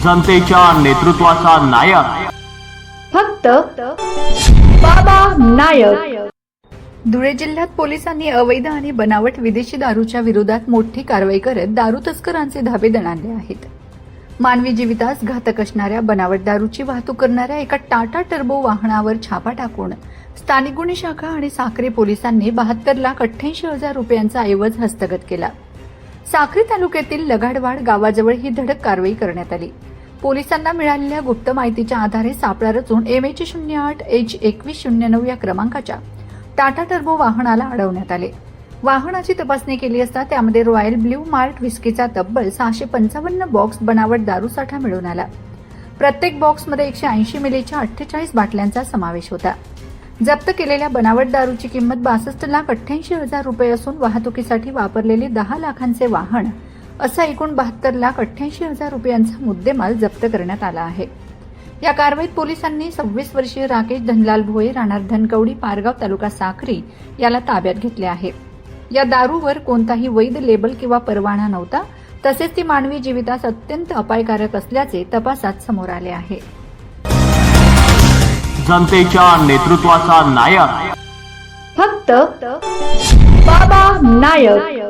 जनतेच्या नेतृत्वाचा नायक फक्त बाबा नायक। धुळे जिल्ह्यात पोलिसांनी अवैध आणि बनावट विदेशी दारूच्या विरोधात मोठी कारवाई करत दारू तस्करांचे धाबे दणाणले आहेत। मानवी जीवितास घातक असणाऱ्या बनावट दारूची वाहतूक करणाऱ्या एका टाटा टर्बो वाहनावर छापा टाकून स्थानिक गुन्हे शाखा आणि साक्री पोलिसांनी 72,88,000 रुपयांचा ऐवज हस्तगत केला। साक्री तालुक्यातील लगाडवाड गावाजवळ ही धडक कारवाई करण्यात आली। पोलिसांना मिळालेल्या गुप्त माहितीच्या आधारे सापळा रचून MH08H2109 या क्रमांकाच्या टाटा टर्बो वाहनाला अडवण्यात आले। वाहनाची तपासणी केली असता त्यामध्ये रॉयल ब्ल्यू मार्ट विस्कीचा तब्बल 655 बॉक्स बनावट दारूसाठा मिळून आला। प्रत्येक बॉक्समध्ये 180 मिलीच्या 48 बाटल्यांचा समावेश होता। जप्त केलेल्या बनावट दारूची किंमत 62,88,000 रुपये असून वाहतुकीसाठी वापरलेले 10 लाखांचे वाहन असा एकूण 72,88,000 रुपयांचा मुद्देमाल जप्त करण्यात आला आहे। या कारवाईत पोलिसांनी 26 वर्षीय राकेश धनलाल भोये राहणार धनकवडी पारगाव तालुका साक्री याला ताब्यात घेतले आहे। या दारूवर कोणताही वैध लेबल किंवा परवाना नव्हता, तसेच ती मानवी जीवितास अत्यंत अपायकारक असल्याचे तपासात समोर आले आहे। जनतेच्या नेतृत्वाचा नायक फक्त बाबा नायक।